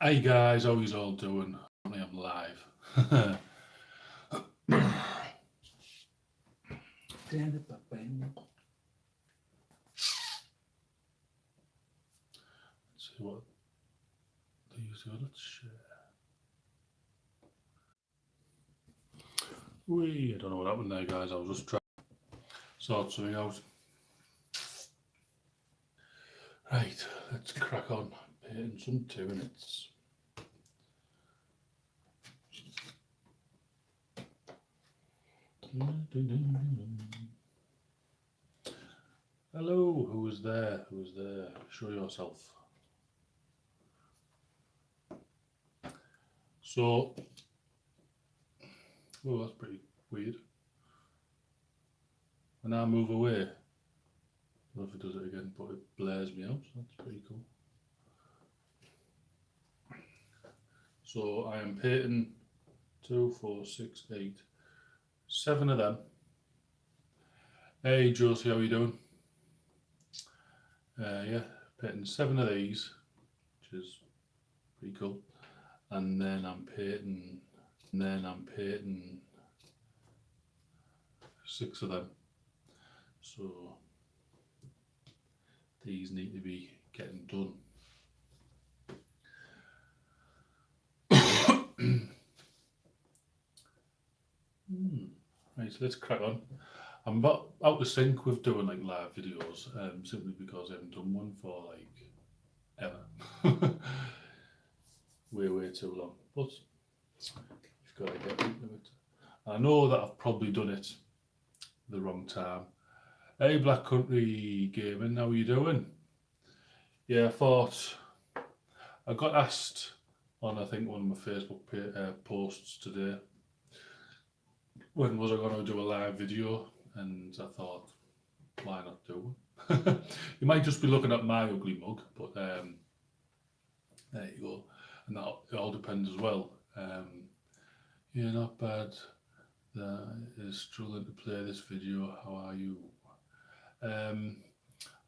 Hey guys, how you all doing? I'm live. Let's see what they use here. Let's share. I don't know what happened there, guys. I was just trying to sort something out. Right, let's crack on. In some 2 minutes. Hello, who is there? Who is there? Show yourself. So, oh, that's pretty weird. When I move away, I don't know if it does it again, but it blares me out. So that's pretty cool. So I am painting 2, 4, 6, 8, 7 of them. Hey Josie, how you doing? Yeah, painting 7 of these, which is pretty cool. And then I'm painting 6 of them. So these need to be getting done. Right, so let's crack on. I'm about out of sync with doing like live videos, simply because I haven't done one for like ever. way too long. But you've got to get into it. I know that I've probably done it the wrong time. Hey Black Country Gaming, how are you doing? Yeah, I thought I got asked on I think one of my Facebook posts today when was I going to do a live video, and I thought, why not do one? You might just be looking at my ugly mug, but there you go. And that it all depends as well. Yeah, not bad. That is struggling to play this video. How are you? I'm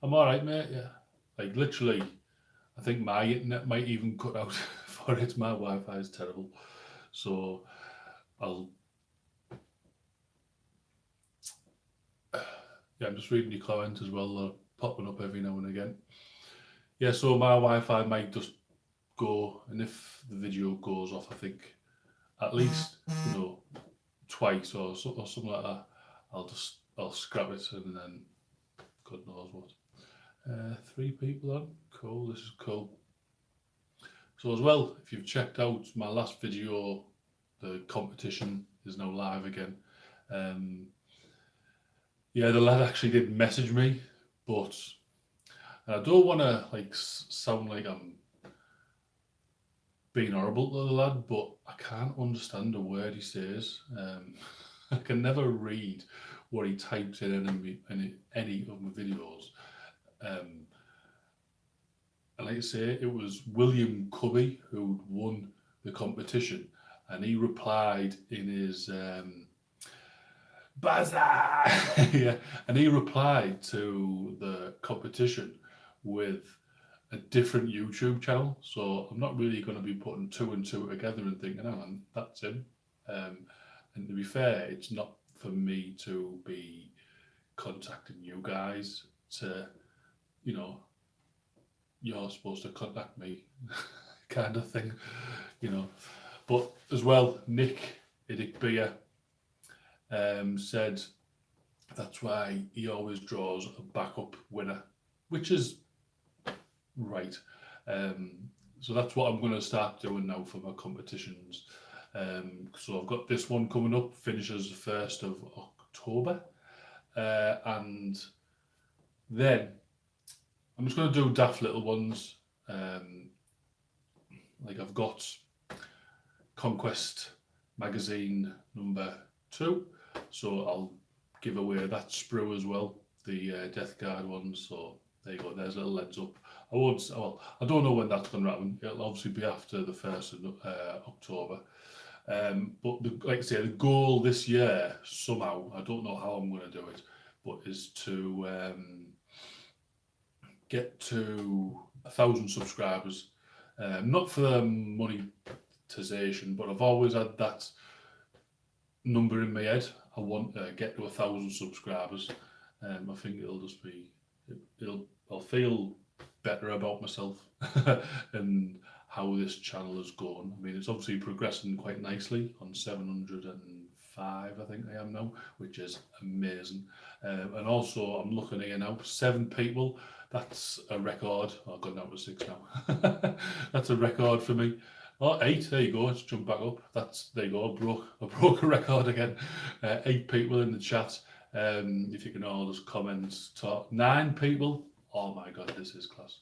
alright, mate. Yeah, like literally, I think my internet might even cut out for it. My Wi-Fi is terrible, so I'll. Yeah, I'm just reading your comments as well. They're popping up every now and again. Yeah, so my Wi-Fi might just go, and if the video goes off, I think at least twice or something like that, I'll scrap it and then God knows what. 3 people on. Cool, this is cool. So as well, if you've checked out my last video, the competition is now live again. Yeah, the lad actually did message me, but I don't want to like sound like I'm being horrible to the lad, but I can't understand a word he says. I can never read what he types in any of my videos. And like I say, it was William Cubby who won the competition, and he replied in his Bazaar! Yeah, and he replied to the competition with a different YouTube channel. So I'm not really going to be putting 2 and 2 together and thinking, hang on, that's him. And to be fair, it's not for me to be contacting you guys to, you're supposed to contact me kind of thing, But as well, Nick Idikbeer said that's why he always draws a backup winner, which is right. So that's what I'm going to start doing now for my competitions. So I've got this one coming up, finishes the 1st of October. And then I'm just going to do daft little ones. Like I've got Conquest magazine number 2. So I'll give away that sprue as well, the Death Guard ones. So there you go, there's a little heads up. I don't know when that's going to happen. It'll obviously be after the 1st of October. But like I say, the goal this year, somehow, I don't know how I'm going to do it, but is to get to 1,000 subscribers Not for the monetization, but I've always had that number in my head. I want to get to 1,000 subscribers. I think it'll just be, I'll feel better about myself and how this channel has gone. I mean, it's obviously progressing quite nicely on 705, I think I am now, which is amazing. And also, I'm looking here now, 7 people. That's a record. Oh, I've gone down to 6 now. That's a record for me. Oh, 8, there you go, let's jump back up. There you go, I broke a record again. 8 people in the chat. If you can all just comment, talk. 9 people. Oh my God, this is class.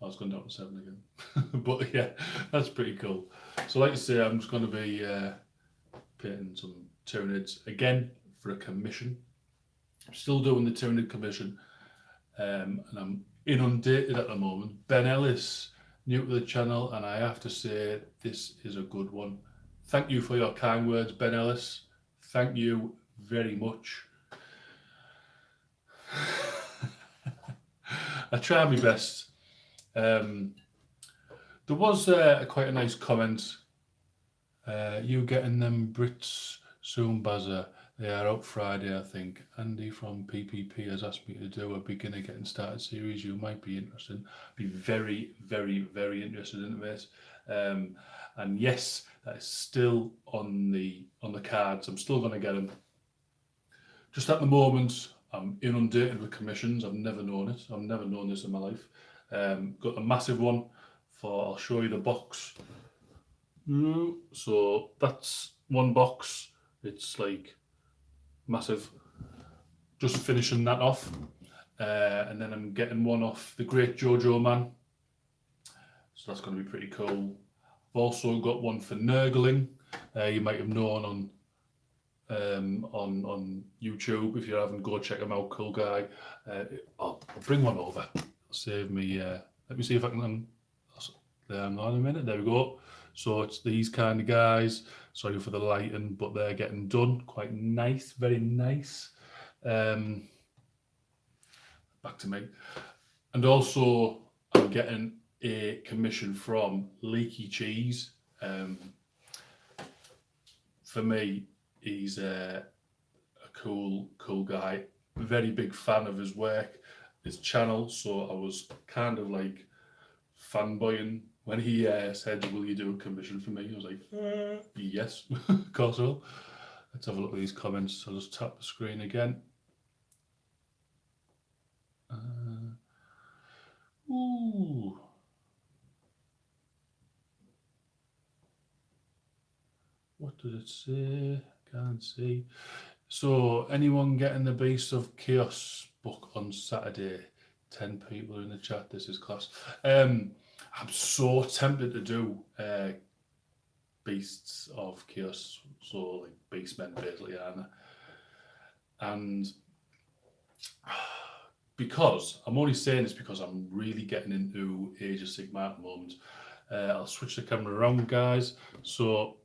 I was going down to 7 again. But yeah, that's pretty cool. So like I say, I'm just going to be painting some Tyranids again for a commission. I'm still doing the Tyranid commission. And I'm inundated at the moment. Ben Ellis, new to the channel, and I have to say this is a good one. Thank you for your kind words, Ben Ellis. Thank you very much. I tried my best. There was quite a nice comment. You getting them Brits soon, Bazza? They are out Friday, I think. Andy from PPP has asked me to do a beginner getting started series. You might be interested. Be very, very, very interested in this. And yes, that is still on the cards. I'm still going to get them. Just at the moment, I'm inundated with commissions. I've never known it. I've never known this in my life. Got a massive one for. I'll show you the box. So that's one box. It's like massive. Just finishing that off, and then I'm getting one off the Great Jojo Man. So that's going to be pretty cool. I've also got one for Nurgling. You might have known on YouTube. If you haven't, go check him out. Cool guy. I'll bring one over. Save me. Let me see if I can. Hang on a minute. There we go. So it's these kind of guys. Sorry for the lighting, but they're getting done. Quite nice, very nice. Back to me. And also, I'm getting a commission from Leaky Cheese. For me, he's a cool guy. Very big fan of his work, his channel. So I was kind of like fanboying when he said, "Will you do a commission for me?" I was like, "Yes, of course I will." Let's have a look at these comments. I'll just tap the screen again. Ooh. What did it say? Can't see. So, anyone getting the Beast of Chaos book on Saturday? 10 people in the chat. This is class. I'm so tempted to do Beasts of Chaos, so like Beastmen basically, and because I'm only saying this because I'm really getting into Age of Sigmar at the moment. I'll switch the camera around, guys. So,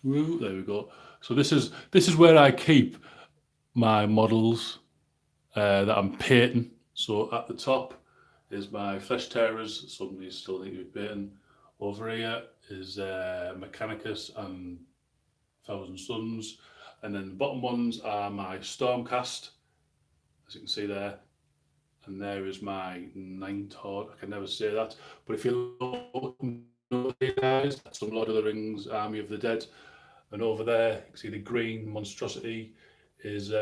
there we go. So this is where I keep my models that I'm painting. So at the top is my Flesh Terrors. Somebody still need to be painting. Over here is Mechanicus and Thousand Suns, and then the bottom ones are my Stormcast, as you can see there. And there is my Ninth Horde. I can never say that, but if you look, guys, that's some Lord of the Rings, Army of the Dead. And over there, you can see the green monstrosity is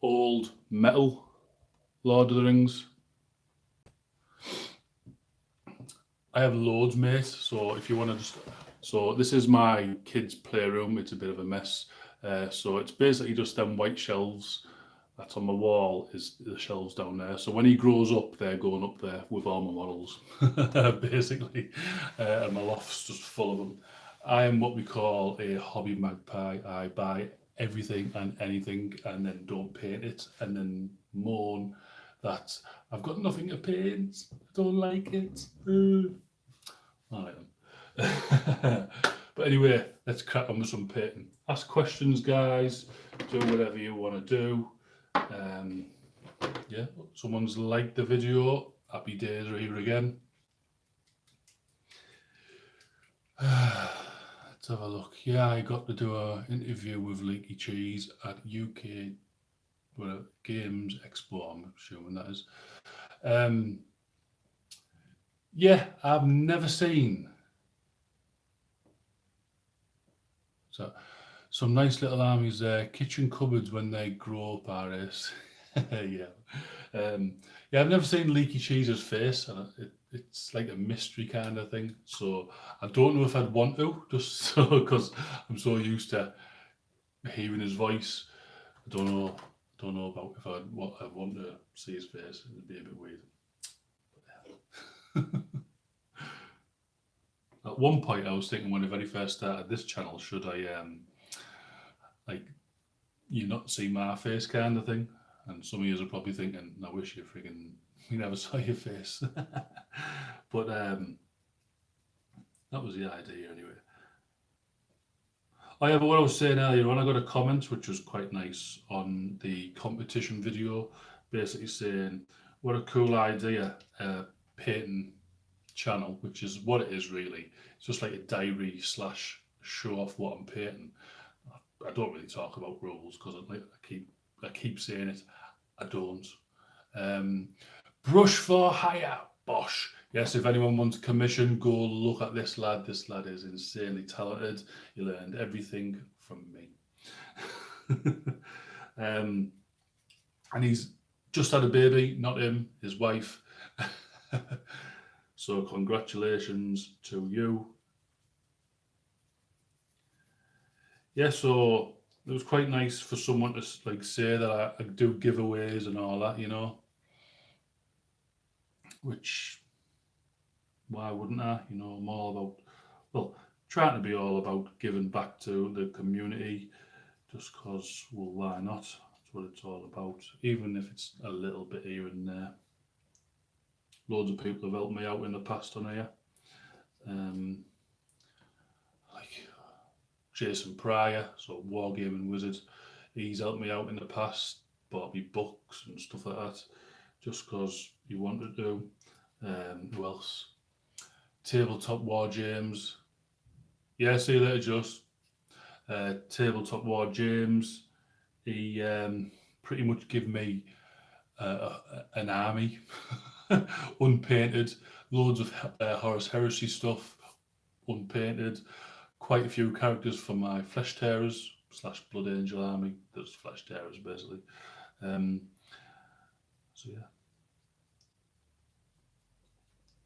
old metal Lord of the Rings. I have loads, mate. So if you want to just, so this is my kids' playroom. It's a bit of a mess. So it's basically just them white shelves. That's on my wall is the shelves down there. So when he grows up, they're going up there with all my models, basically. And my loft's just full of them. I am what we call a hobby magpie. I buy everything and anything and then don't paint it and then moan that I've got nothing to paint. I don't like it. All right then. But anyway, let's crack on with some painting. Ask questions, guys. Do whatever you want to do. Yeah, someone's liked the video. Happy days are here again. Let's have a look. Yeah, I got to do an interview with Leaky Cheese at UK Games Expo, I'm assuming that is. Um, yeah, I've never seen so some nice little armies there. Kitchen cupboards when they grow up, RS. Yeah. Um, yeah, I've never seen Leaky Cheese's face, and it's like a mystery kind of thing. So I don't know if I'd want to, just so because I'm so used to hearing his voice. I don't know about if I want to see his face. It'd be a bit weird. At one point, I was thinking when I very first started this channel, should I like you not see my face kind of thing? And some of you are probably thinking, I wish you never saw your face. But that was the idea anyway. Oh yeah, but what I was saying earlier on, I got a comment which was quite nice on the competition video, basically saying, what a cool idea, painting channel, which is what it is really. It's just like a diary slash show off what I'm painting. I don't really talk about rules because I keep saying it. I don't. Um, Brush for hire, Bosch. Yes, if anyone wants commission, go look at this lad. This lad is insanely talented. He learned everything from me. And he's just had a baby, not him, his wife. So congratulations to you. Yeah, so it was quite nice for someone to like say that I do giveaways and all that, which why wouldn't I? I'm all about, well, trying to be all about giving back to the community just because, well, why not? That's what it's all about, even if it's a little bit here and there. Loads of people have helped me out in the past on here. Like Jason Pryor, so Wargaming Wizard, he's helped me out in the past, bought me books and stuff like that, just because he wanted to. Who else? Tabletop War James. Yeah, see you later, Just. Tabletop War James. He pretty much gave me an army, unpainted, loads of Horus Heresy stuff, unpainted, quite a few characters for my Flesh Tearers / Blood Angel army. There's Flesh Tearers basically. So yeah,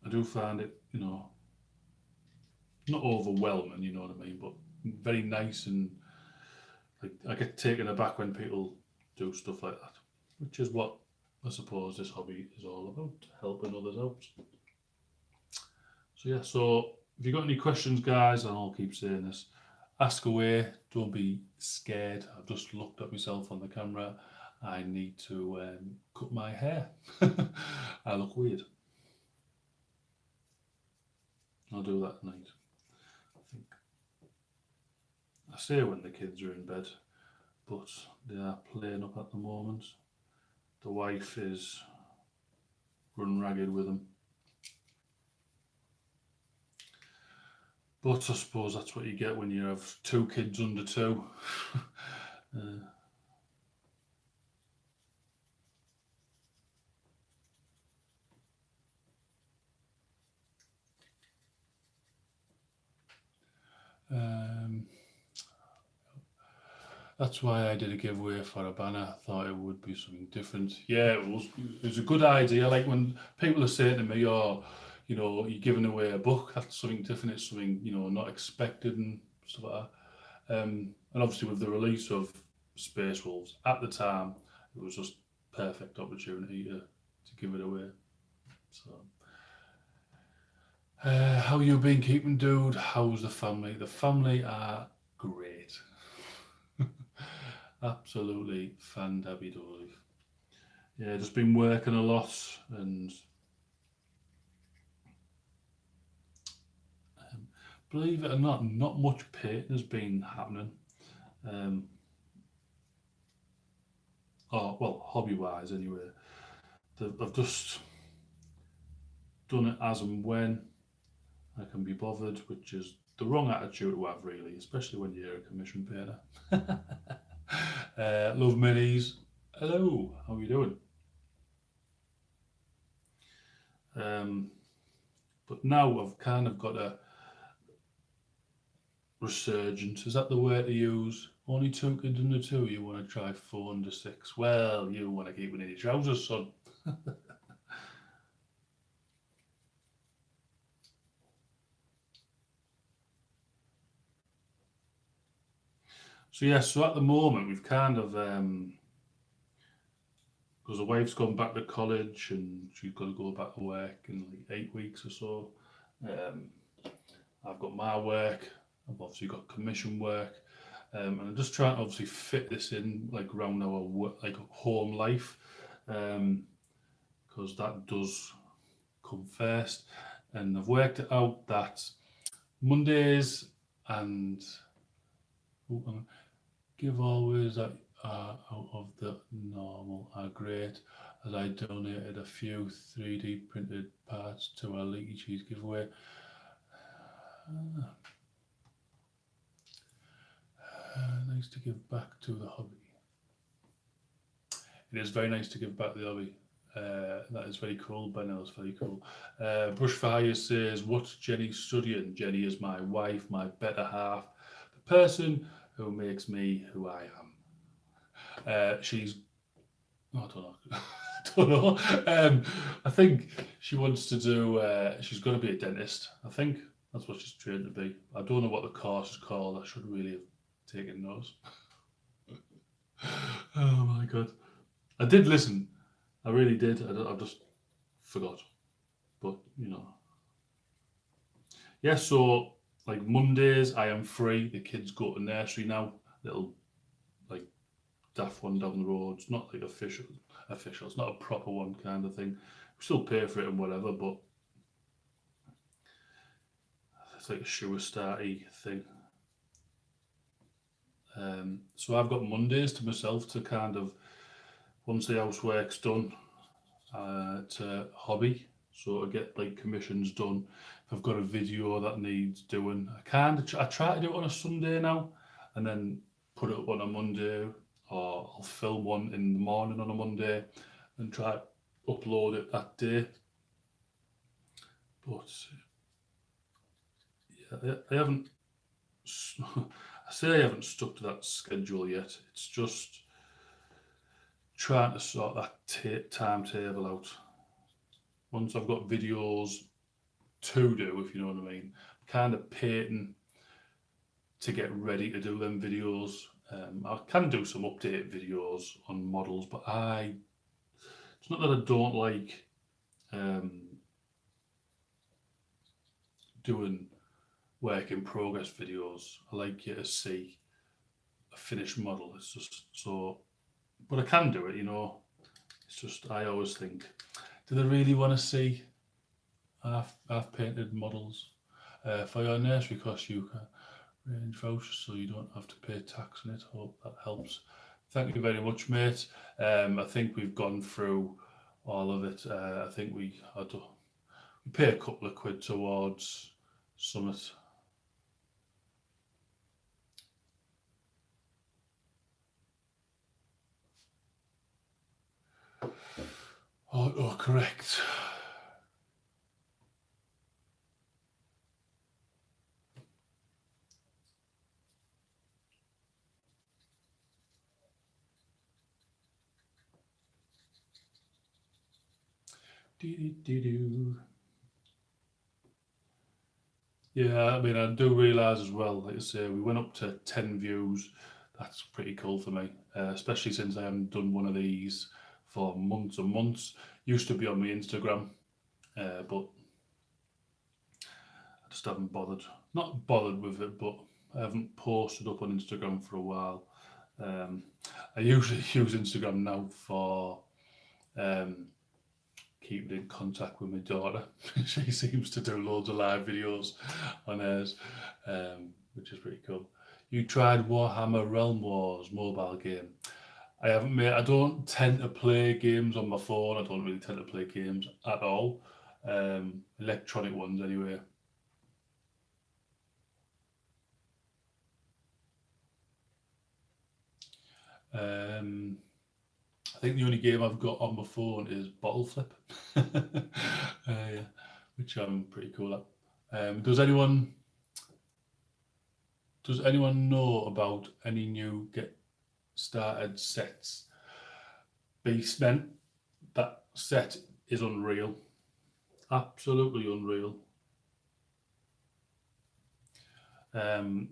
I do find it, not overwhelming, you know what I mean, but very nice, and like I get taken aback when people do stuff like that, which is what I suppose this hobby is all about, helping others out. So yeah, so if you've got any questions, guys, and I'll keep saying this, ask away. Don't be scared. I've just looked at myself on the camera. I need to cut my hair. I look weird. I'll do that tonight. I think. I say when the kids are in bed, but they are playing up at the moment. The wife is run ragged with them. But I suppose that's what you get when you have two kids under two. That's why I did a giveaway for a banner. I thought it would be something different. Yeah, it was a good idea. Like when people are saying to me, "Oh, you're giving away a book. That's something different. It's something not expected and stuff like that." And obviously with the release of Space Wolves at the time, it was just perfect opportunity to give it away. So, how you been keeping, dude? How's the family? The family are great. Absolutely fandabby-dory. Yeah, just been working a lot, and believe it or not much painting has been happening. Well, hobby-wise anyway. I've just done it as and when I can be bothered, which is the wrong attitude to have, really, especially when you're a commission painter. Love minis. Hello, how are you doing? But now I've kind of got a resurgence. Is that the word to use? Only two kids under two. You want to try 4 under 6? Well, you want to keep it in your trousers, son. So yeah, so at the moment we've kind of because the wife's gone back to college and she's got to go back to work in like 8 weeks or so. Um, I've got my work. I've obviously got commission work, and I'm just trying to obviously fit this in like around our work, like home life, because that does come first. And I've worked it out that Mondays and give always that out of the normal are great, as I donated a few 3D printed parts to our leaky cheese giveaway. Nice to give back to the hobby. It is very nice to give back to the hobby. That is very cool. Benno, it's very cool. Brush Fire says, what's Jenny studying? Jenny is my wife, my better half, the person who makes me who I am. She's, I don't know. I don't know. I think she wants to do, she's going to be a dentist. I think that's what she's trained to be. I don't know what the course is called. I should really have taken those. Oh my God. I did listen. I really did. I just forgot. But, you know. Yeah, so like Mondays, I am free. The kids go to nursery now. Little like daft one down the road. It's not like official. It's not a proper one kind of thing. We still pay for it and whatever, but it's like a shower starty thing. So I've got Mondays to myself to kind of, once the housework's done, to hobby. So I get like commissions done. If I've got a video that needs doing, I try to do it on a Sunday now, and then put it up on a Monday, or I'll film one in the morning on a Monday, and try to upload it that day. But yeah, I haven't. I say I haven't stuck to that schedule yet. It's just trying to sort that timetable out. Once I've got videos to do, if you know what I mean, kind of painting to get ready to do them videos. I can do some update videos on models, but it's not that I don't like doing work in progress videos. I like you to see a finished model. It's just so, but I can do it, you know. It's just, I always think, do they really want to see half painted models? For your nursery cost, you can range vouchers so you don't have to pay tax on it. Hope that helps. Thank you very much, mate. I think we've gone through all of it. I think we pay a couple of quid towards Summit. Oh, correct. Yeah, I mean, I do realise as well, like I say, we went up to 10 views. That's pretty cool for me, especially since I haven't done one of these for months and months. Used to be on my Instagram, but I just haven't bothered. Not bothered with it, but I haven't posted up on Instagram for a while. I usually use Instagram now for keeping in contact with my daughter. She seems to do loads of live videos on hers, which is pretty cool. You tried Warhammer Realm Wars mobile game? I haven't, made. I don't tend to play games on my phone. I don't really tend to play games at all. Electronic ones anyway. I think the only game I've got on my phone is Bottle Flip, yeah, which I'm pretty cool at. Does anyone know about any new get started sets? Beastmen, that set is unreal, absolutely unreal.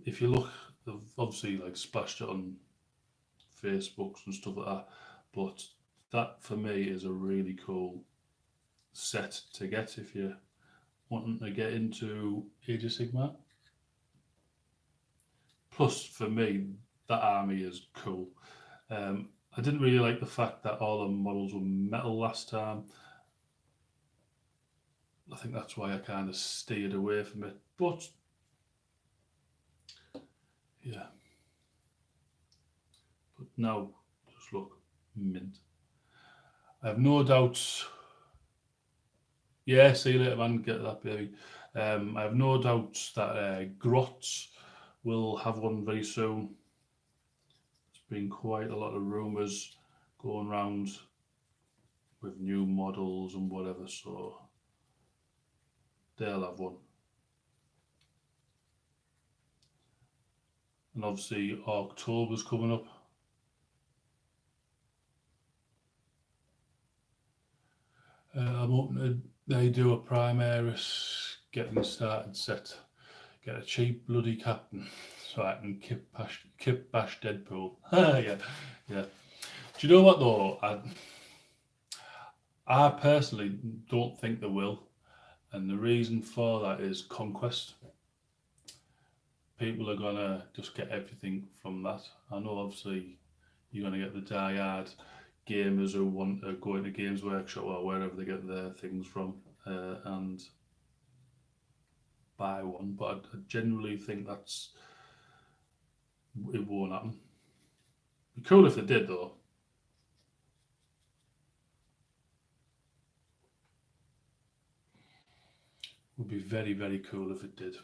If you look, they've obviously like splashed it on Facebooks and stuff like that, but that for me is a really cool set to get if you're wanting to get into Age of Sigmar. Plus, for me, that army is cool. I didn't really like the fact that all the models were metal last time. I think that's why I kind of steered away from it. But yeah, but now just look mint. I have no doubts. Yeah, see you later, man. Get that, baby. I have no doubts that Grots will have one very soon. There's been quite a lot of rumours going around with new models and whatever, so they'll have one. And obviously, October's coming up. I'm hoping they do a Primaris getting started set. Get a cheap bloody captain so I can kip bash Deadpool. Yeah, yeah. Do you know what though? I personally don't think they will, and the reason for that is conquest. People are gonna just get everything from that. I know obviously you're gonna get the die-hard gamers who want to go into Games Workshop or wherever they get their things from and buy one, but I generally think it won't happen. Be cool if it did though. Would be very very cool if it did.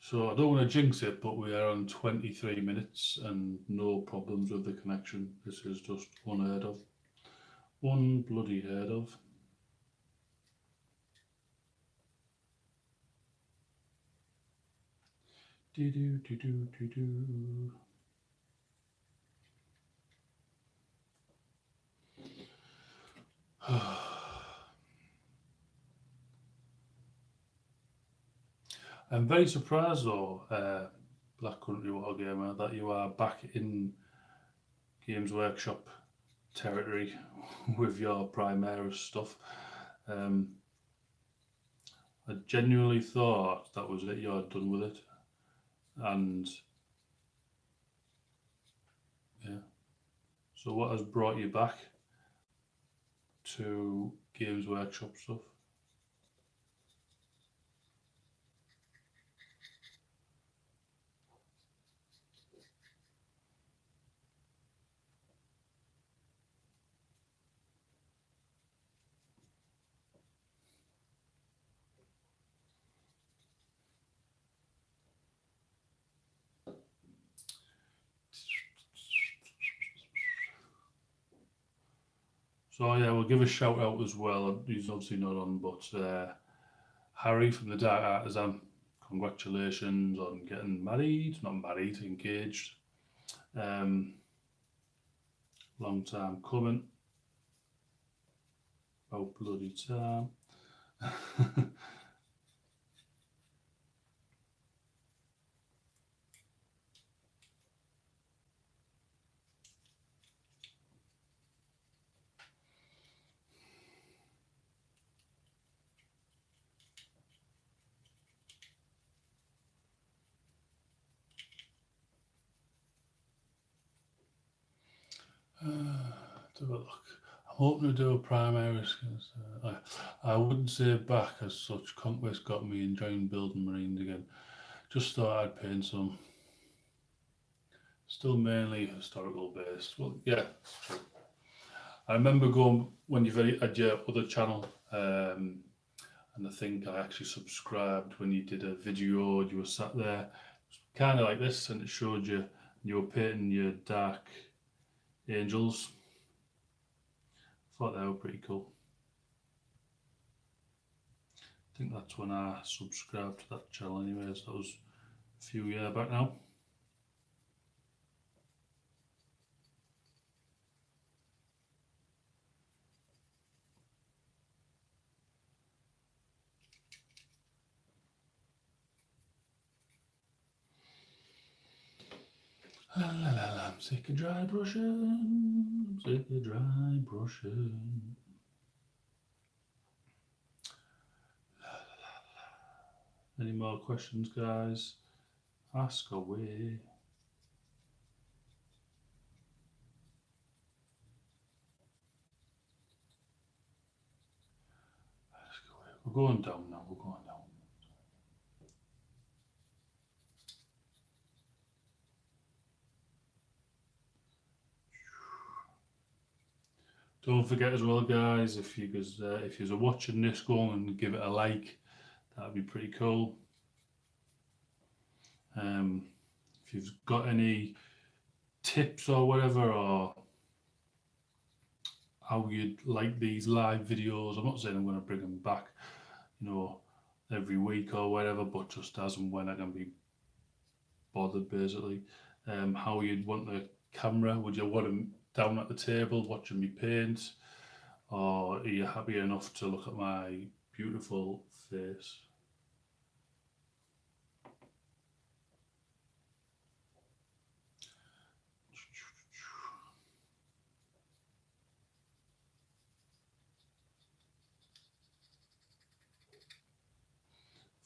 So I don't want to jinx it, but we are on 23 minutes and no problems with the connection. This is just unheard of. One bloody heard of. Do do do do do do. I'm very surprised though, Black Country Wargamer, that you are back in Games Workshop territory with your Primaris stuff. I genuinely thought that was it, you're done with it. And yeah. So what has brought you back to Games Workshop stuff? So yeah, we'll give a shout out as well. He's obviously not on, but Harry from the Dark Artisan, congratulations on getting married, not married, engaged. Um, Long time coming. Oh bloody time. Have a look. I'm hoping to do a primary. I wouldn't say back as such. Conquest got me enjoying building Marines again. Just thought I'd paint some. Still mainly historical based. Well, yeah, it's true. I remember going when you've had your other channel, and I think I actually subscribed when you did a video. You were sat there, kind of like this, and it showed you were painting your dark angels. I thought they were pretty cool. I think that's when I subscribed to that channel, anyways. That was a few years back now. La, la, la, la. I'm sick of dry brushing. I'm sick of dry brushing. Any more questions, guys? Ask away. Ask away. We're going down now. We're going down. Don't forget as well, guys, if you're watching this, go on and give it a like. That'd be pretty cool. If you've got any tips or whatever, or how you'd like these live videos, I'm not saying I'm going to bring them back, every week or whatever, but just as and when I can be bothered, basically. How you'd want the camera? Would you want them down at the table watching me paint, or are you happy enough to look at my beautiful face?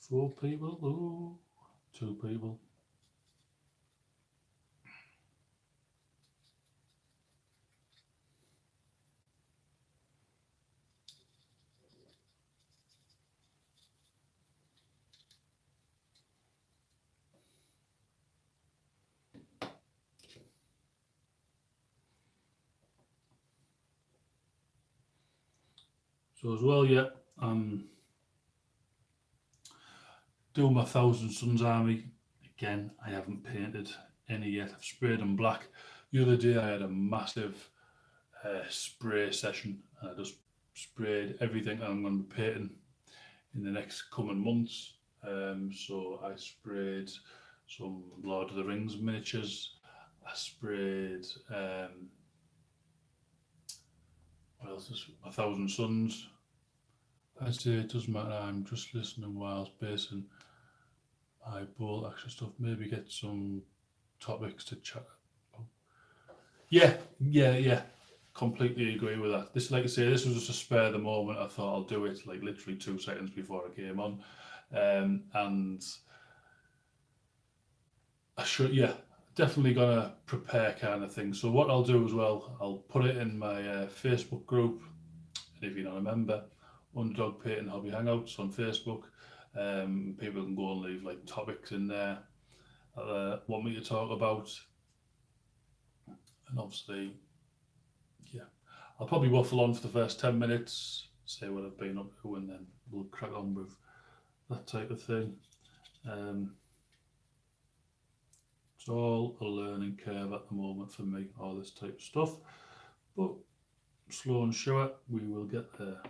Four people, ooh, two people. So as well, yeah, doing my Thousand Suns army. Again, I haven't painted any yet. I've sprayed them black. The other day I had a massive spray session. I just sprayed everything I'm going to be painting in the next coming months. So I sprayed some Lord of the Rings miniatures. I sprayed what else is A Thousand Suns. I say it doesn't matter. I'm just listening while spacing my bolt action stuff. Maybe get some topics to chat about. Yeah. Completely agree with that. This, like I say, this was just a spare the moment. I thought I'll do it like literally 2 seconds before I came on, and I should, yeah, definitely gonna prepare kind of thing. So what I'll do as well, I'll put it in my Facebook group, and if you're not a member, Underdog Painting Hobby Hangouts on Facebook. People can go and leave like topics in there want me to talk about, and obviously, yeah, I'll probably waffle on for the first 10 minutes, say what I've been up to, and then we'll crack on with that type of thing. It's all a learning curve at the moment for me, all this type of stuff, but slow and sure we will get there.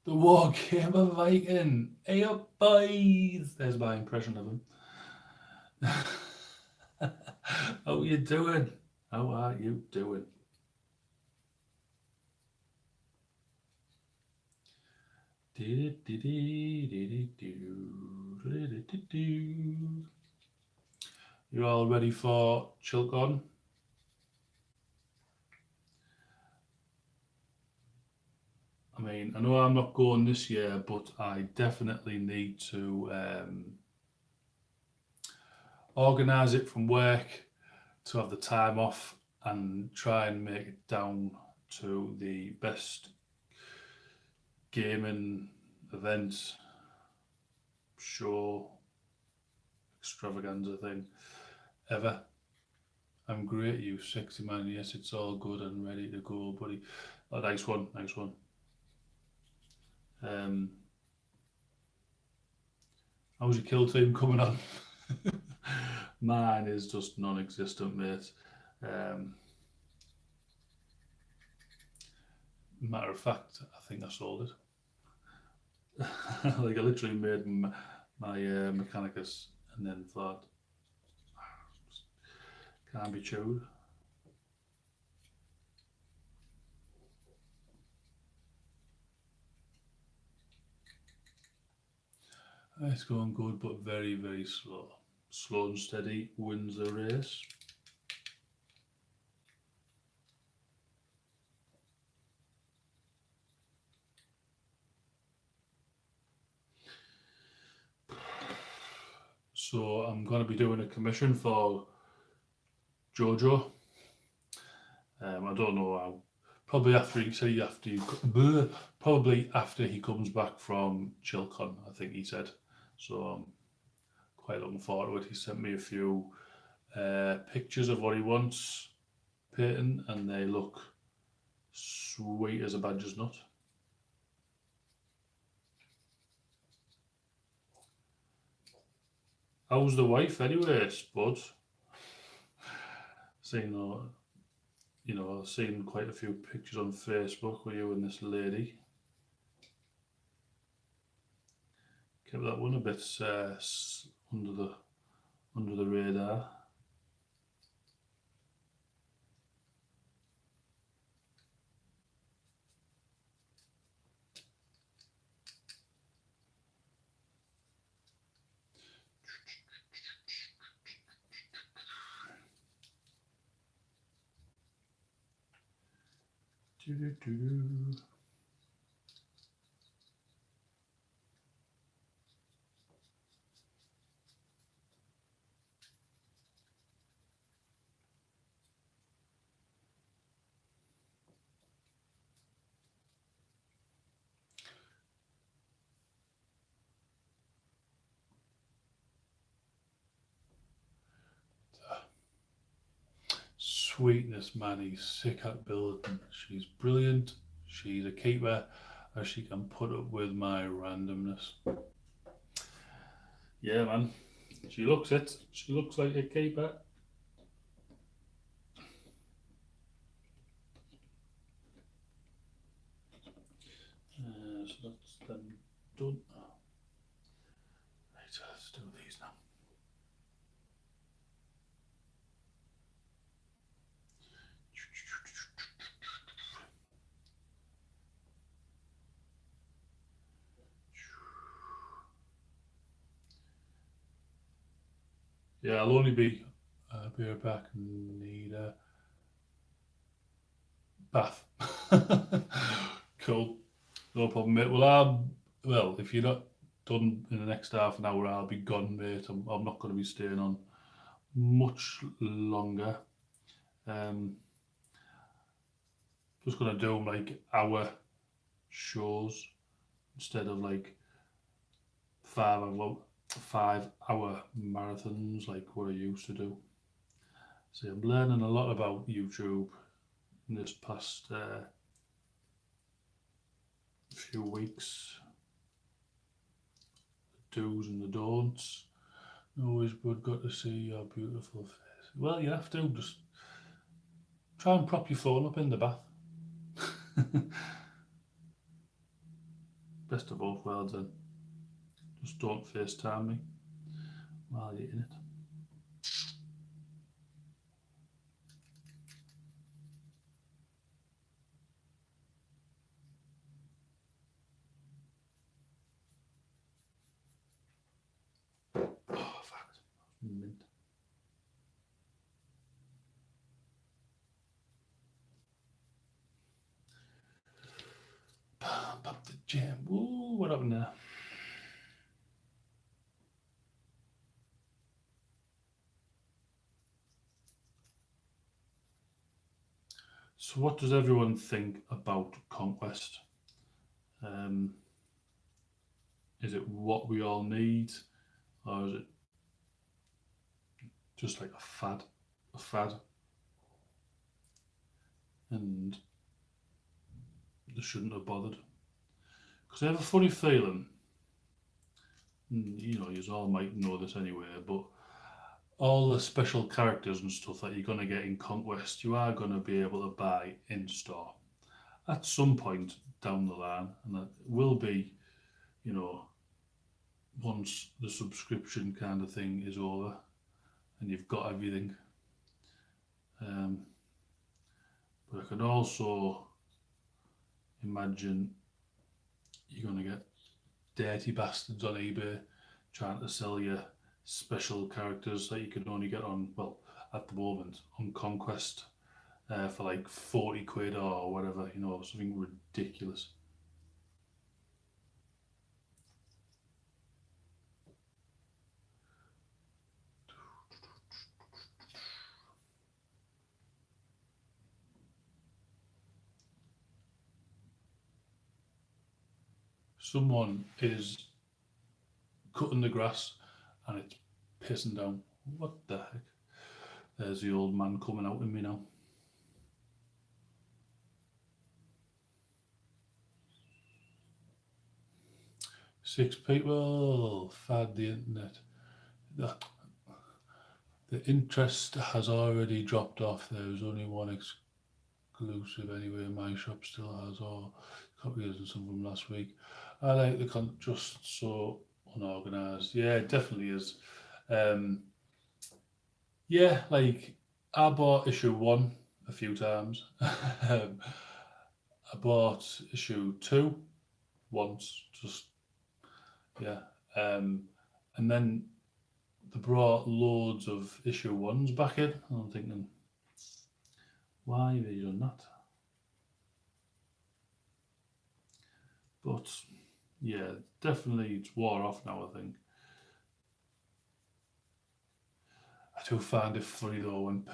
The War Gamer Viking. Hey up, boys. There's my impression of him. How are you doing? How are you doing? You all ready for Chilcon? I mean, I know I'm not going this year, but I definitely need to organise it from work to have the time off and try and make it down to the best gaming event, show, extravaganza thing ever. I'm great, you sexy man. Yes, it's all good and ready to go, buddy. Oh, nice one, nice one. Um, how's your kill team coming on? Mine is just non-existent, mate. Um, Matter of fact, I think I sold it. Like I literally made my Mechanicus and then thought, can't be chewed. It's going good, but very, very slow. Slow and steady wins the race. So I'm going to be doing a commission for Jojo. I don't know how. Probably after probably after he comes back from Chilcon, I think he said. So I'm quite looking forward to it. He sent me a few pictures of what he wants painting, and they look sweet as a badger's nut. How's the wife anyway, Spud? Seen, I've seen quite a few pictures on Facebook with you and this lady. Kept that one a bit under the radar. Doo-doo-doo. Sweetness, man, he's sick at building. She's brilliant. She's a keeper, and she can put up with my randomness. Yeah, man. She looks it. She looks like a keeper. So that's them done. Right, let's do these now. Yeah, I'll only be right back and need a bath. Cool, no problem, mate. Well, if you're not done in the next half an hour, I'll be gone, mate. I'm not going to be staying on much longer. Just going to do like hour shows instead of like 5 hour marathons like what I used to do. See, I'm learning a lot about YouTube in this past few weeks. The do's and the don'ts. Always good, got to see your beautiful face. Well, you have to just try and prop your phone up in the bath. Best of both worlds then. Just don't FaceTime me while you're in it. Oh, fuck. Mint. Pump up the jam. Ooh, what happened there? So, what does everyone think about Conquest? Is it what we all need, or is it just like a fad? A fad? and they shouldn't have bothered. Because I have a funny feeling, you know, you all might know this anyway, but all the special characters and stuff that you're going to get in Conquest, you are going to be able to buy in store at some point down the line, and that will be, you know, once the subscription kind of thing is over and you've got everything. Um, but I could also imagine you're going to get dirty bastards on eBay trying to sell you special characters that you can only get on, well, at the moment, on Conquest for like 40 quid or whatever, you know, something ridiculous. Someone is cutting the grass and it's pissing down. What the heck? There's the old man coming out in me now. Six people fad the internet. The, the interest has already dropped off. There's only one exclusive anyway. My shop still has all copies and some from last week. I like the just so unorganized. Yeah, it definitely is. Um, yeah, like I bought issue one a few times. I bought issue two once, just yeah. Um, and then they brought loads of issue ones back in. And I'm thinking, why have they done that? But yeah, definitely it's wore off now, I think. I do find it funny though when,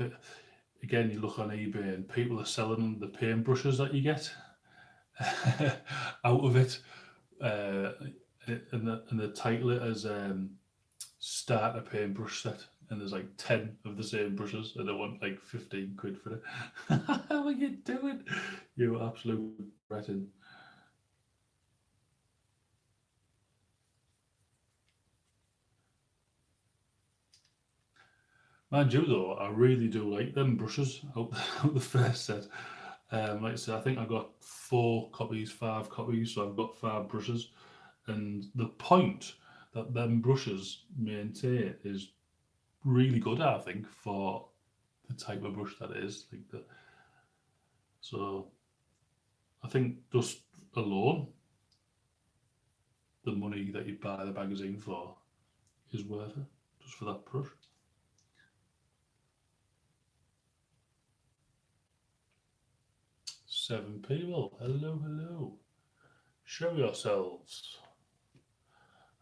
again, you look on eBay and people are selling the paintbrushes that you get out of it. Uh, and the title it as start a paintbrush set, and there's like 10 of the same brushes, and they want like 15 quid for it. How are you doing? You absolute retting. Mind you, though, I really do like them brushes out the first set. Like I said, I think I got 4 copies, 5 copies, so I've got 5 brushes. And the point that them brushes maintain is really good, I think, for the type of brush that it is. So I think just alone, the money that you buy the magazine for is worth it, just for that brush. 7 people. Hello, hello. Show yourselves.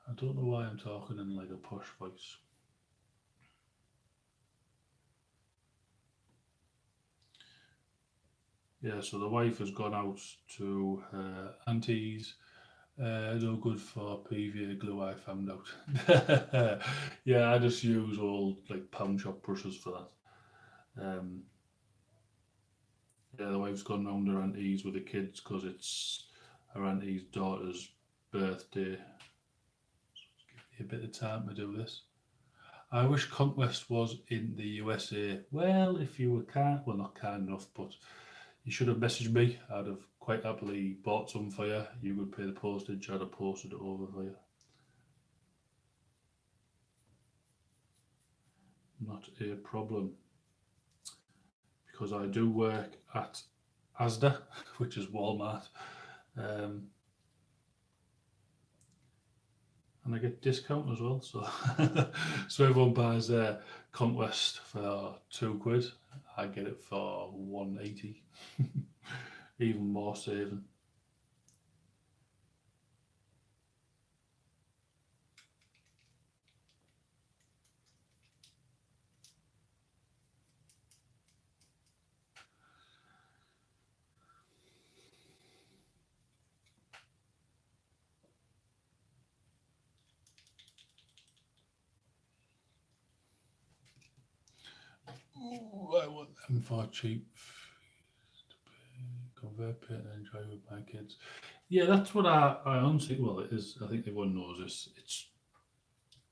I don't know why I'm talking in like a posh voice. Yeah, so the wife has gone out to her auntie's. No good for PVA glue, I found out. Yeah, I just use old like pound shop brushes for that. Yeah, the wife's gone round her auntie's with the kids because it's her auntie's daughter's birthday. Give me a bit of time to do this. I wish Conquest was in the USA. Well, if you were kind, well, not kind enough, but you should have messaged me. I'd have quite happily bought some for you. You would pay the postage. I'd have posted it over for you. Not a problem. Because I do work at Asda, which is Walmart, um, and I get discount as well. So, so everyone buys their Conquest for 2 quid. I get it for 180. Even more saving. Ooh, I want them for cheap. I've painting and enjoy with my kids. Yeah, that's what I honestly, well, it is. I think everyone knows this. It's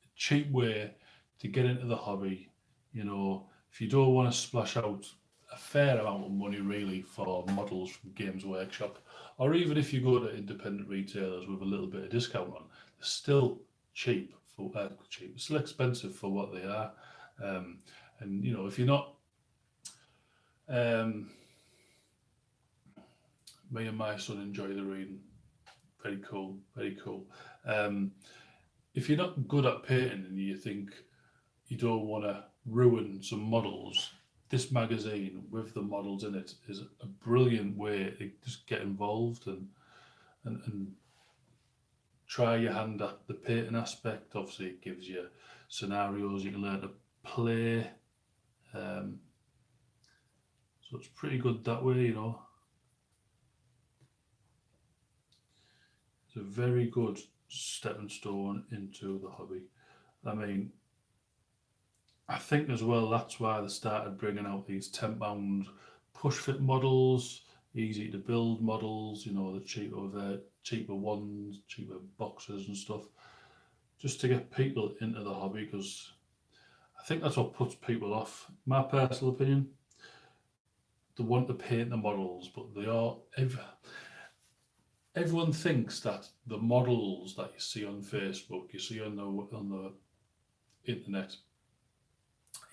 a cheap way to get into the hobby. You know, if you don't want to splash out a fair amount of money really for models from Games Workshop, or even if you go to independent retailers with a little bit of discount on, they're still cheap for cheap. Still expensive for what they are. Um, and you know, if you're not, um, me and my son enjoy the reading. Very cool, very cool. Um, if you're not good at painting and you think you don't want to ruin some models, this magazine with the models in it is a brilliant way to just get involved and try your hand at the painting aspect. Obviously, it gives you scenarios you can learn to play. Um, so it's pretty good that way, you know. It's a very good stepping stone into the hobby. I mean, I think as well that's why they started bringing out these £10 push fit models, easy to build models. You know, the cheaper ones, cheaper boxes and stuff, just to get people into the hobby because I think that's what puts people off. My personal opinion, they want to paint the models, but everyone thinks that the models that you see on Facebook, you see on the internet,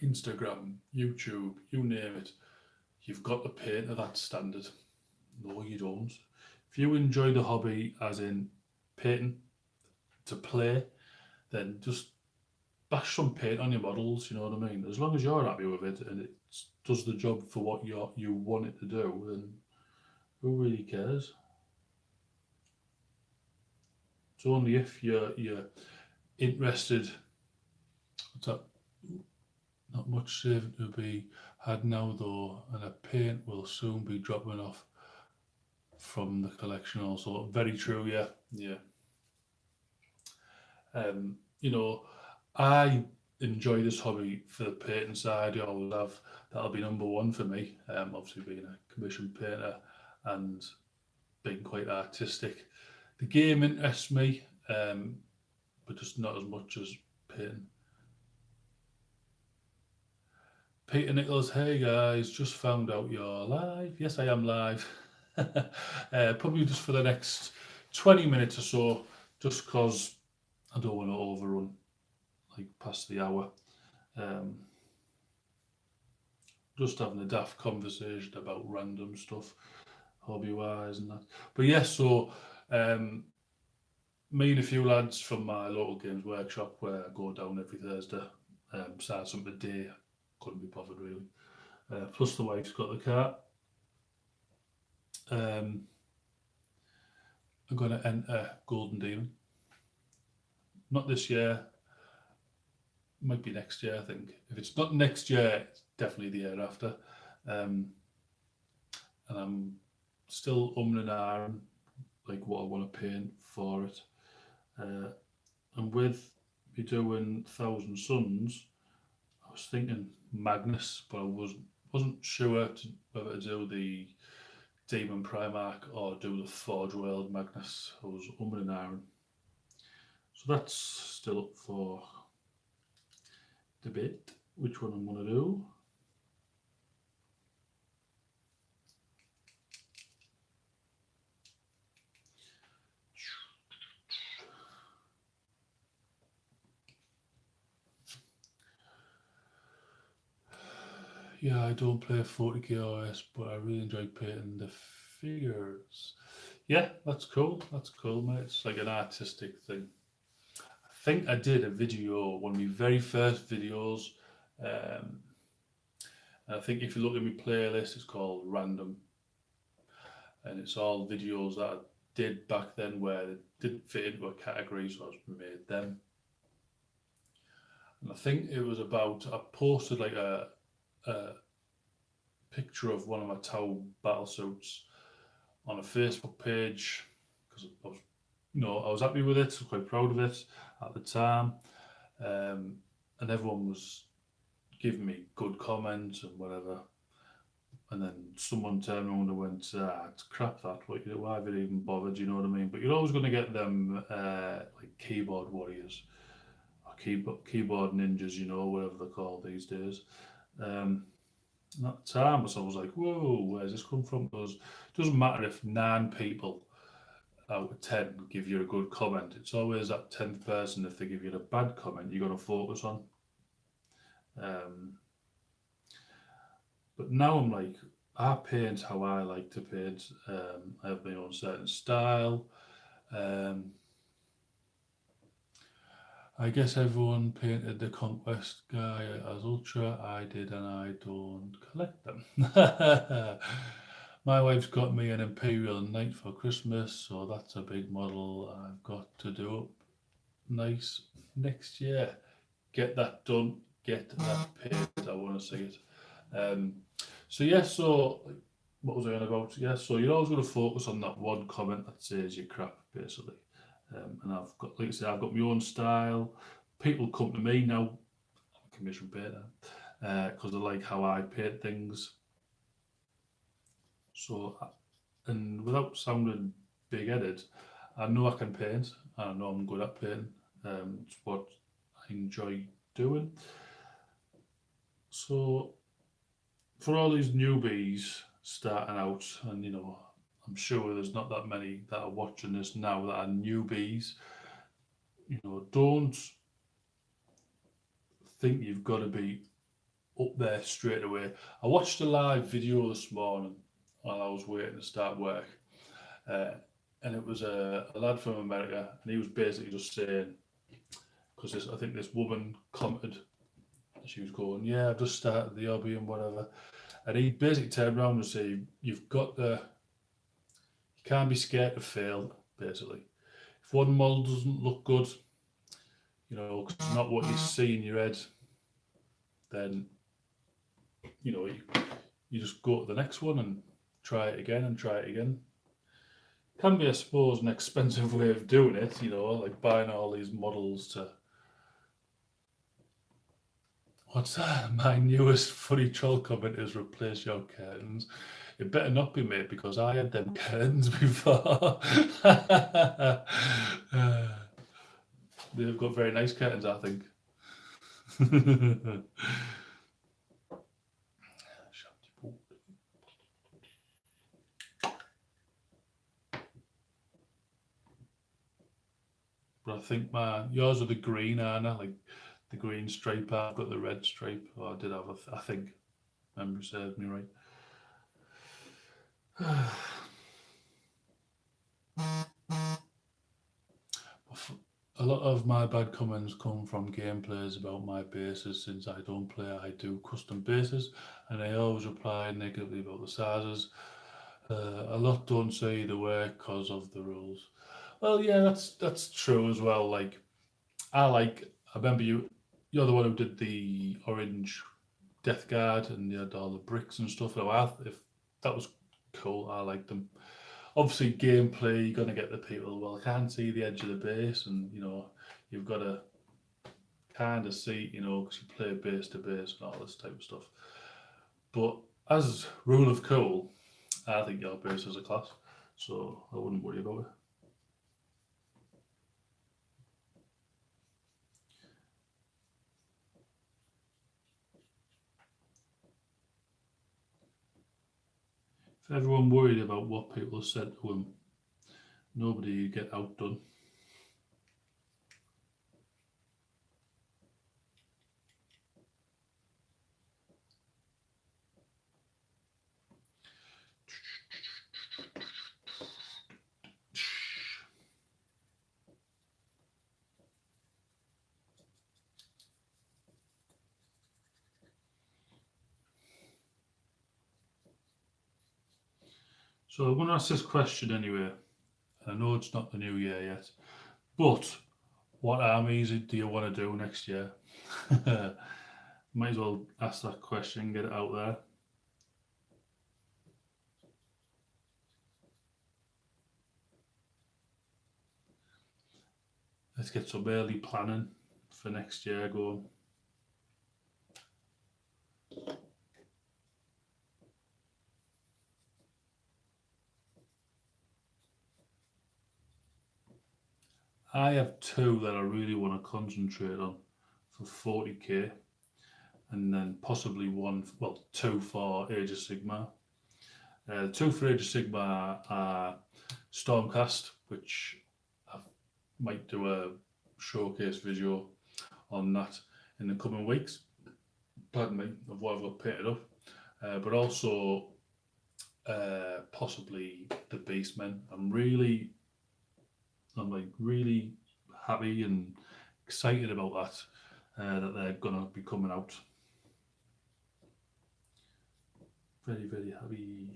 Instagram, YouTube, you name it, you've got to paint to that standard. No, you don't. If you enjoy the hobby, as in painting to play, then just bash some paint on your models. You know what I mean? As long as you're happy with it and it does the job for what you want it to do, then who really cares? It's only if you're interested. What's that? Not much saving to be had now though, and a paint will soon be dropping off from the collection also. Very true, yeah. Yeah. You know, I enjoy this hobby for the painting side. I always have. That'll be number one for me. Obviously being a commission painter and being quite artistic. The game interests me, but just not as much as painting. Peter Nichols, hey guys, just found out you're live. Yes, I am live. Probably just for the next 20 minutes or so, just because I don't want to overrun like past the hour. Um, just having a daft conversation about random stuff, hobby wise and that. But yes, so um, me and a few lads from my local games workshop where I go down every Thursday, start something today. Couldn't be bothered really. Plus the wife's got the car. I'm going to enter Golden Demon. Not this year. Might be next year, I think. If it's not next year, it's definitely the year after. And I'm still and ahhing like what I want to paint for it. And with me doing Thousand Suns, I was thinking Magnus, but I wasn't sure whether to do the Demon Primarch or do the Forge World Magnus. I was and ahhing. So that's still up for debate, which one I'm going to do. Yeah, I don't play 40k OS, but I really enjoy painting the figures. Yeah, that's cool. That's cool, mate. It's like an artistic thing. I think I did a video, one of my very first videos. Um, I think if you look at my playlist, it's called Random. And it's all videos that I did back then where they didn't fit into a category, so I just made them. And I think it was about, I posted like a picture of one of my Tau battle suits on a Facebook page because I was happy with it, I was quite proud of it at the time, and everyone was giving me good comments and whatever. and then someone turned around and went, it's crap that, why have you even bothered, you know what I mean? But you're always going to get them like keyboard warriors, or keyboard ninjas, whatever they're called these days. Um, that time, I was like, whoa, where's this come from? Because it doesn't matter if 9 people out of 10 give you a good comment, it's always that 10th person, if they give you a bad comment, you're going to focus on. Um, but now I'm like, I paint how I like to paint. I have my own certain style. Um, I guess everyone painted the Conquest guy as Ultra. I did, and I don't collect them. My wife's got me an Imperial Knight for Christmas, so that's a big model I've got to do up nice next year. Get that done. Get that painted. I want to see it. Um, so yeah, so what was I on about? Yeah, so you're always going to focus on that one comment that says you're crap, basically. And I've got, like I said, I've got my own style. People come to me now, I'm a commission painter, because they like how I paint things. So, and without sounding big-headed, I know I can paint, and I know I'm good at painting. It's what I enjoy doing. So, for all these newbies starting out, and I'm sure there's not that many that are watching this now that are newbies. Don't think you've got to be up there straight away. I watched a live video this morning while I was waiting to start work, uh, and it was a lad from America, and he was basically just saying, because I think this woman commented, she was going, "Yeah, I've just started the hobby and whatever," and he basically turned around and said, you can't be scared to fail, basically. If one model doesn't look good, 'cause it's not what you see in your head, then you just go to the next one and try it again and try it again. Can be, I suppose, an expensive way of doing it, like buying all these models to. What's that? My newest funny troll comment is replace your curtains. It better not be, mate, because I had them curtains before. They've got very nice curtains, I think. But I think yours are the green, aren't they? Like the green stripe. I've got the red stripe. Or I did have I think. Memory serves me right. A lot of my bad comments come from gameplays about my bases. Since I don't play, I do custom bases, and I always reply negatively about the sizes. A lot don't say the way because of the rules. Well, yeah, that's true as well. Like I remember you're the one who did the orange Death Guard, and you had all the bricks and stuff. Now, if that was cool, I liked them. Obviously, gameplay, you're gonna get the people. Well, I can't see the edge of the base, and you've got to kind of see, because you play base to base and all this type of stuff. But as rule of cool, I think your base is a class, so I wouldn't worry about it. If everyone worried about what people said to him, nobody would get outdone. So I'm going to ask this question anyway. I know it's not the new year yet, but what armies do you want to do next year? Might as well ask that question, get it out there. Let's get some early planning for next year going. I have two that I really want to concentrate on for 40k, and then possibly one, well, two for Age of Sigmar. Two for Age of Sigmar are Stormcast, which I might do a showcase video on that in the coming weeks. Pardon me, of what I've got painted up. But also possibly the Beastmen. I'm like really happy and excited about that. That they're gonna be coming out. Very, very happy.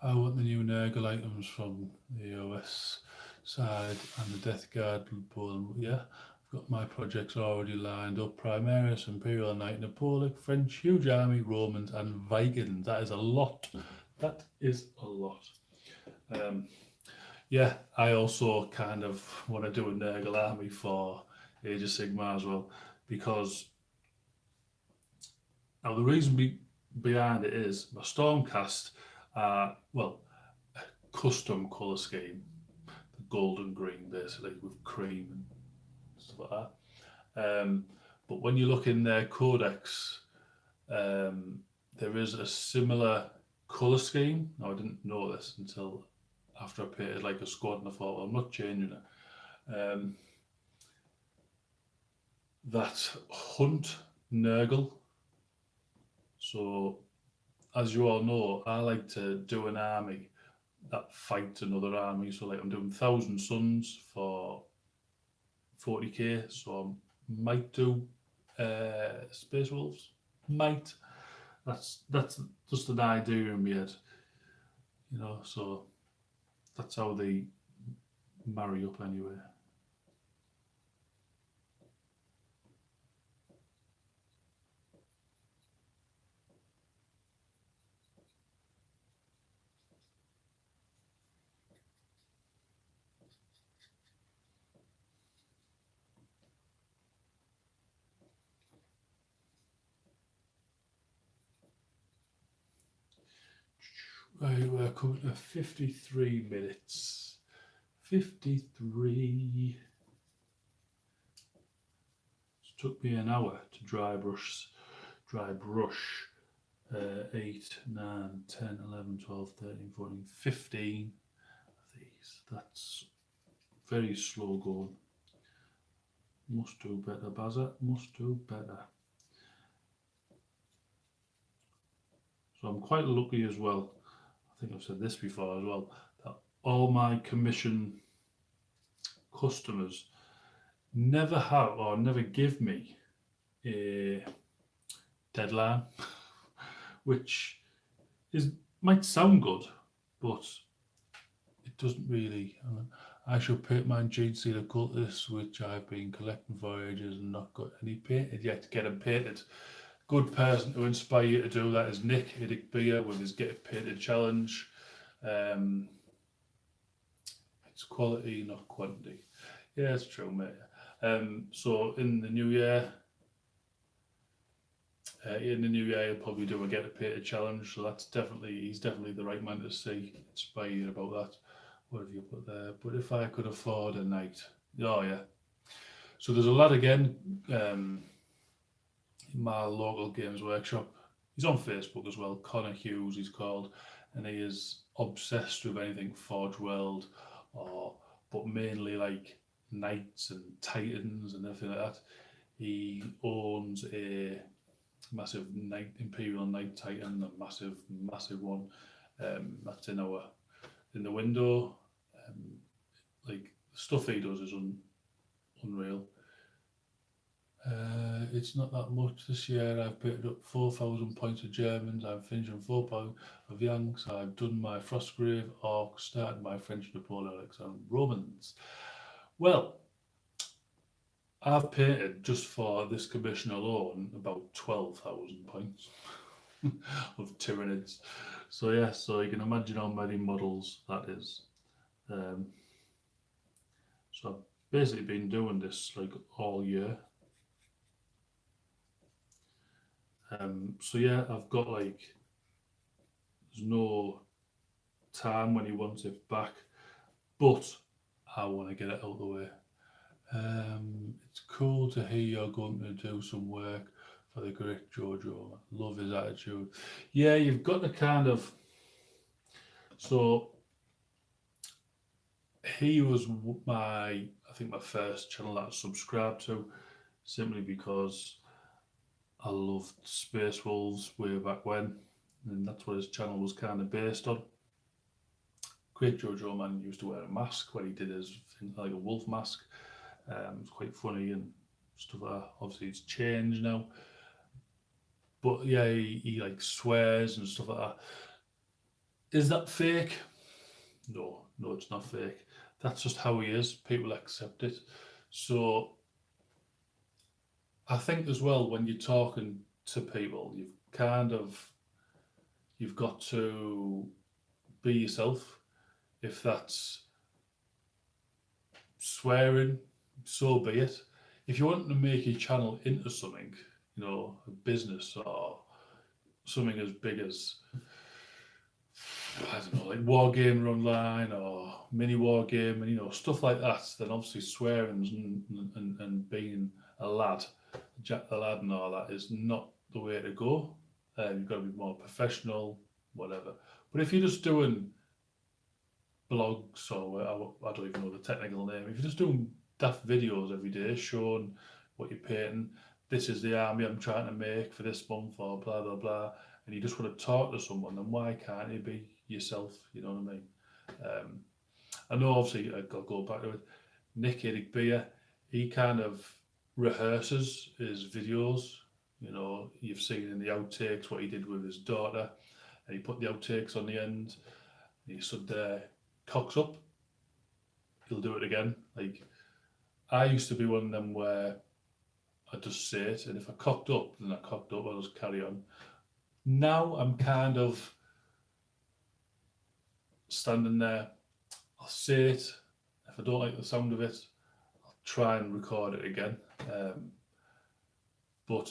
I want the new Nurgle items from the OS side and the Death Guard Blood. Yeah, I've got my projects already lined up. Primaris, Imperial Knight, Napoleon, French, huge army, Romans and Vikings. That is a lot. That is a lot. Yeah, I also kind of want to do a Nurgle army for Age of Sigmar as well, because now the reason behind it is my Stormcast, well, a custom colour scheme, the gold and green basically with cream and stuff like that. But when you look in their codex, there is a similar colour scheme. Now I didn't know this until after I painted like a squad, and I thought, well, I'm not changing it. That hunt Nurgle. So, as you all know, I like to do an army that fights another army. So, like, I'm doing 1,000 Suns for 40k. So, I might do Space Wolves. Might. That's just an idea in my head, you know. So, that's how they marry up anyway. Right, we're coming to 53 minutes. 53. It took me an hour to dry brush 8, 9, 10, 11, 12, 13, 14, 15 of these. That's very slow going. Must do better, Bazza. Must do better. So I'm quite lucky as well. I think I've said this before as well, that all my commission customers never have or never give me a deadline, which might sound good, but it doesn't really. I should paint my GC the Cultist, which I've been collecting for ages and not got any painted yet. Get them painted. Good person to inspire you to do that is Nick Beer with his Get It Painted challenge. It's quality, not quantity. Yeah, it's true, mate. So in the new year, he'll probably do a Get It Painted challenge. So he's definitely the right man to see, inspired about that. What have you put there? But if I could afford a night, oh yeah. So there's a lad again. My local games workshop. He's on Facebook as well. Connor Hughes, he's called, and he is obsessed with anything Forge World, but mainly like knights and titans and everything like that. He owns a massive Imperial Knight Titan, a massive one. That's in the window. Like the stuff he does is unreal. It's not that much this year. I've picked up 4,000 points of Germans. I'm finishing 4 points of Yanks. I've done my Frostgrave Orcs, started my French Napoleonics and Romans. Well, I've painted just for this commission alone about 12,000 points of Tyranids. So yeah, so you can imagine how many models that is. So I've basically been doing this like all year. So yeah, I've got like There's no time when he wants it back, but I want to get it out of the way. It's cool to hear you're going to do some work for the great Jojo. Love his attitude. Yeah, you've got to kind of. So he was I think my first channel that I subscribed to, simply because I loved Space Wolves way back when, and that's what his channel was kind of based on. Great Jojo Man used to wear a mask when he did his thing, like a wolf mask. It's quite funny and stuff like that. Obviously, it's changed now, but yeah, he like swears and stuff like that. Is that fake? No, no, it's not fake. That's just how he is. People accept it. So I think as well, when you're talking to people, you've got to be yourself. If that's swearing, so be it. If you want to make your channel into something, a business or something as big as, I don't know, like Wargamer Online or Mini Wargame, and stuff like that, then obviously swearing and being a lad, Jack the lad and all that is not the way to go. You've got to be more professional, whatever. But if you're just doing blogs, or I don't even know the technical name, if you're just doing daft videos every day showing what you're painting, this is the army I'm trying to make for this month, or blah blah blah, and you just want to talk to someone, then why can't you be yourself? You know what I mean? I know, obviously, I'll go back to it. Nick Eric Beer, he kind of rehearses his videos. You've seen in the outtakes what he did with his daughter, and he put the outtakes on the end. And he stood there, cocks up. He'll do it again. Like, I used to be one of them where I just say it, and if I cocked up, then I cocked up. I'll just carry on. Now I'm kind of standing there. I'll say it. If I don't like the sound of it, I'll try and record it again. But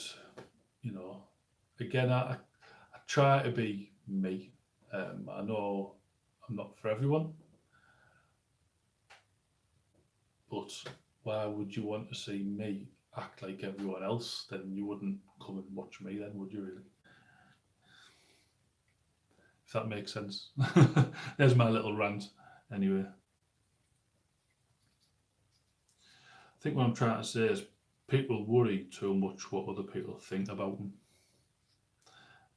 again, I try to be me. I know I'm not for everyone, but why would you want to see me act like everyone else? Then you wouldn't come and watch me, then, would you really? If that makes sense. There's my little rant. Anyway, I think what I'm trying to say is people worry too much what other people think about them.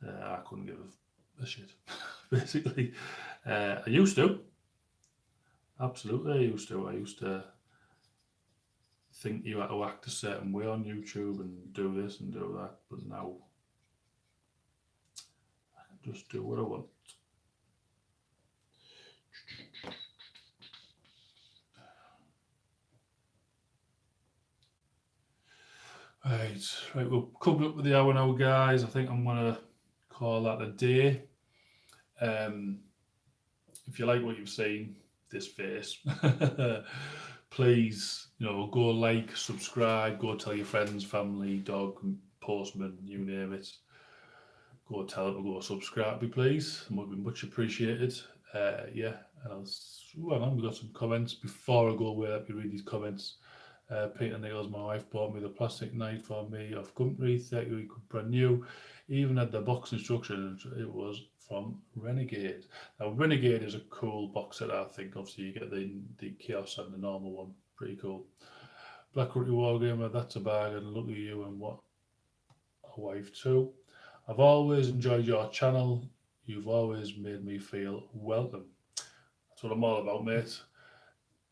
I couldn't give a shit, basically. I used to. Absolutely, I used to. I used to think you had to act a certain way on YouTube and do this and do that, but now I can just do what I want. Right, we're coming up with the hour now, guys. I think I'm gonna call that a day. If you like what you've seen, this face, please, go like, subscribe, go tell your friends, family, dog, postman, you name it. Go tell them to go subscribe, please. It would be much appreciated. Yeah, and we've got some comments before I go away. Let me read these comments. Peter Nichols, my wife, bought me the plastic knife for me off company, 30 week brand new. Even had the box instructions, it was from Renegade. Now, Renegade is a cool box set, I think. Obviously, you get the Chaos and the normal one. Pretty cool. Black Rookie Wargamer, that's a bargain. Look at you and what a wife too. I've always enjoyed your channel. You've always made me feel welcome. That's what I'm all about, mate.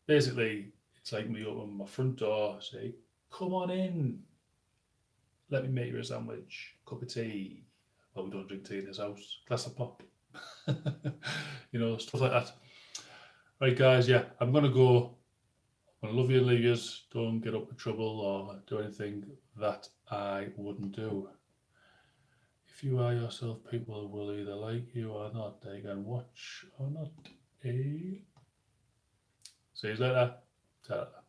Basically, it's like me open my front door, say, come on in. Let me make you a sandwich, cup of tea. Well, we don't drink tea in this house. Glass of pop. Stuff like that. Right, guys, yeah, I'm going to go. I love you, leaguers. Don't get up in trouble or do anything that I wouldn't do. If you are yourself, people will either like you or not. They can watch or not. See you later. Ta-ra.